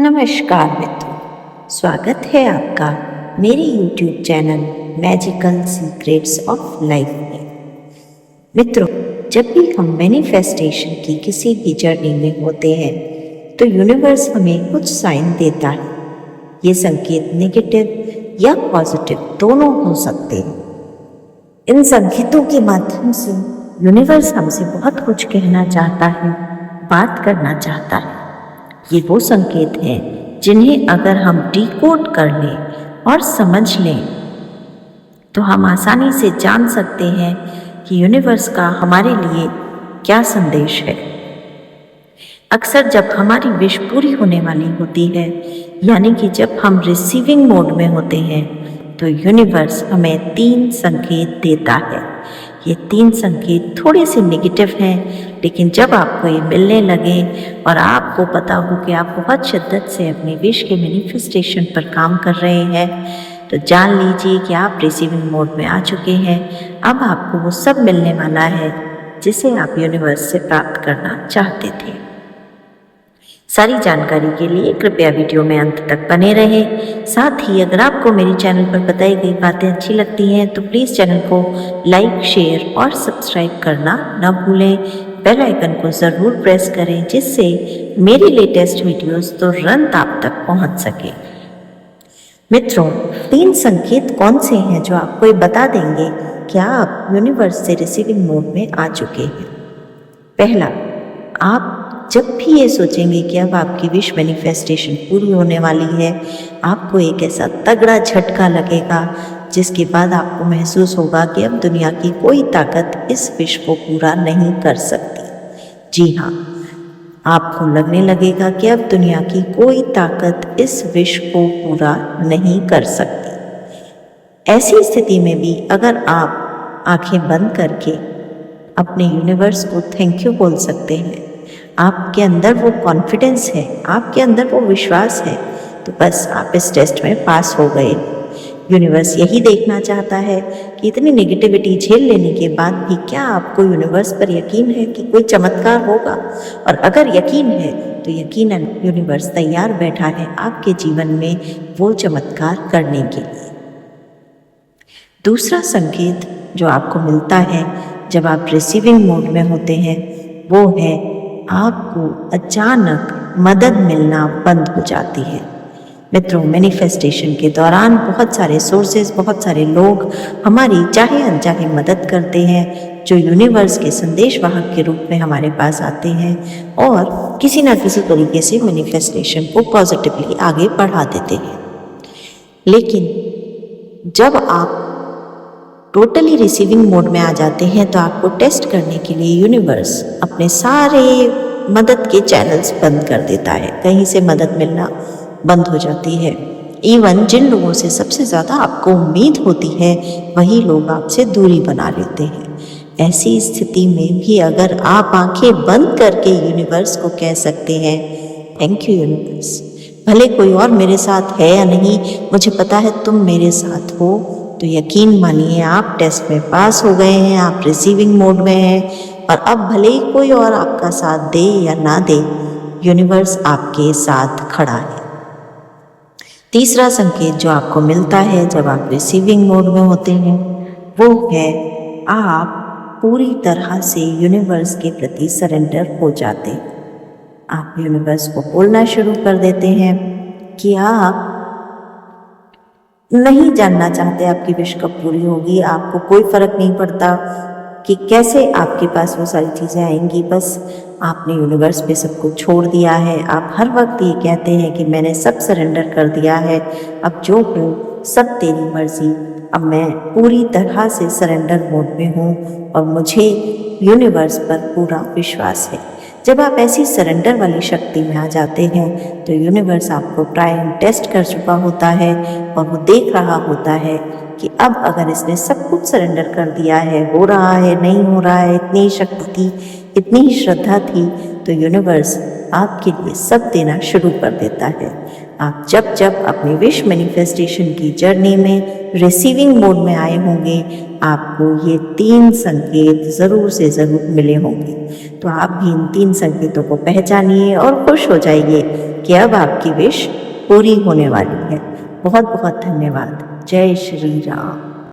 नमस्कार मित्रों, स्वागत है आपका मेरे YouTube channel magical secrets of life में। मित्रों, जब भी हम मैनिफेस्टेशन की किसी भी जर्नी में होते हैं तो यूनिवर्स हमें कुछ साइन देता है। ये संकेत नेगेटिव या पॉजिटिव दोनों हो सकते हैं। इन संकेतों के माध्यम से यूनिवर्स हमसे बहुत कुछ कहना चाहता है, बात करना चाहता है। ये वो संकेत हैं जिन्हें अगर हम डिकोड कर लें और समझ लें तो हम आसानी से जान सकते हैं कि यूनिवर्स का हमारे लिए क्या संदेश है। अक्सर जब हमारी विश पूरी होने वाली होती है, यानी कि जब हम रिसीविंग मोड में होते हैं, तो यूनिवर्स हमें 3 संकेत देता है। ये 3 संकेत थोड़े से नेगेटिव हैं, लेकिन जब आपको ये मिलने लगे और आपको पता हो कि आप बहुत शिद्दत से अपनी विश के मैनिफेस्टेशन पर काम कर रहे हैं, तो जान लीजिए कि आप रिसीविंग मोड में आ चुके हैं। अब आपको वो सब मिलने वाला है जिसे आप यूनिवर्स से प्राप्त करना चाहते थे। सारी जानकारी के लिए कृपया वीडियो में अंत तक बने रहें। साथ ही अगर आपको मेरे चैनल पर बताई गई बातें अच्छी लगती हैं तो प्लीज़ चैनल को लाइक, शेयर और सब्सक्राइब करना न भूलें। बेल आइकन को ज़रूर प्रेस करें जिससे मेरी लेटेस्ट वीडियोस तुरंत आप तक पहुंच सके। मित्रों, 3 संकेत कौन से हैं जो आपको ये बता देंगे कि आप यूनिवर्स से रिसीविंग मोड में आ चुके हैं। पहला, आप जब भी ये सोचेंगे कि अब आपकी विश मैनिफेस्टेशन पूरी होने वाली है, आपको एक ऐसा तगड़ा झटका लगेगा जिसके बाद आपको महसूस होगा कि अब दुनिया की कोई ताकत इस विश को पूरा नहीं कर सकती। जी हाँ, आपको लगने लगेगा कि अब दुनिया की कोई ताकत इस विश को पूरा नहीं कर सकती। ऐसी स्थिति में भी अगर आप आंखें बंद करके अपने यूनिवर्स को थैंक यू बोल सकते हैं, आपके अंदर वो कॉन्फिडेंस है, आपके अंदर वो विश्वास है, तो बस आप इस टेस्ट में पास हो गए। यूनिवर्स यही देखना चाहता है कि इतनी नेगेटिविटी झेल लेने के बाद भी क्या आपको यूनिवर्स पर यकीन है कि कोई चमत्कार होगा। और अगर यकीन है तो यकीनन यूनिवर्स तैयार बैठा है आपके जीवन में वो चमत्कार करने के लिए। दूसरा संकेत जो आपको मिलता है जब आप रिसीविंग मोड में होते हैं, वो है आपको अचानक मदद मिलना बंद हो जाती है। मित्रों, मैनिफेस्टेशन के दौरान बहुत सारे सोर्सेज, बहुत सारे लोग हमारी चाहे अनचाहे मदद करते हैं, जो यूनिवर्स के संदेशवाहक के रूप में हमारे पास आते हैं और किसी न किसी तरीके से मैनिफेस्टेशन को पॉजिटिवली आगे बढ़ा देते हैं। लेकिन जब आप टोटली रिसीविंग मोड में आ जाते हैं तो आपको टेस्ट करने के लिए यूनिवर्स अपने सारे मदद के चैनल्स बंद कर देता है। कहीं से मदद मिलना बंद हो जाती है। इवन जिन लोगों से सबसे ज़्यादा आपको उम्मीद होती है, वही लोग आपसे दूरी बना लेते हैं। ऐसी स्थिति में भी अगर आप आंखें बंद करके यूनिवर्स को कह सकते हैं, थैंक यू यूनिवर्स, भले कोई और मेरे साथ है या नहीं, मुझे पता है तुम मेरे साथ हो, तो यकीन मानिए आप टेस्ट में पास हो गए हैं, आप रिसीविंग मोड में हैं और अब भले ही कोई और आपका साथ दे या ना दे, यूनिवर्स आपके साथ खड़ा है। तीसरा संकेत जो आपको मिलता है जब आप रिसीविंग मोड में होते हैं, वो है आप पूरी तरह से यूनिवर्स के प्रति सरेंडर हो जाते हैं। आप यूनिवर्स को बोलना शुरू कर देते हैं कि आप नहीं जानना चाहते आपकी विश कब पूरी होगी। आपको कोई फर्क नहीं पड़ता कि कैसे आपके पास वो सारी चीज़ें आएंगी, बस आपने यूनिवर्स पे सब कुछ छोड़ दिया है। आप हर वक्त ये कहते हैं कि मैंने सब सरेंडर कर दिया है, अब जो हो सब तेरी मर्जी, अब मैं पूरी तरह से सरेंडर मोड में हूँ और मुझे यूनिवर्स पर पूरा विश्वास है। जब आप ऐसी सरेंडर वाली शक्ति में आ जाते हैं तो यूनिवर्स आपको प्राइम टेस्ट कर चुका होता है और वो देख रहा होता है कि अब अगर इसने सब कुछ सरेंडर कर दिया है, हो रहा है, नहीं हो रहा है, इतनी शक्ति थी, इतनी ही श्रद्धा थी, तो यूनिवर्स आपके लिए सब देना शुरू कर देता है। आप जब जब अपनी विश मैनिफेस्टेशन की जर्नी में रिसीविंग मोड में आए होंगे, आपको ये 3 संकेत ज़रूर से ज़रूर मिले होंगे। तो आप भी इन 3 संकेतों को पहचानिए और खुश हो जाइए कि अब आपकी विश पूरी होने वाली है। बहुत बहुत धन्यवाद। जय श्री राम।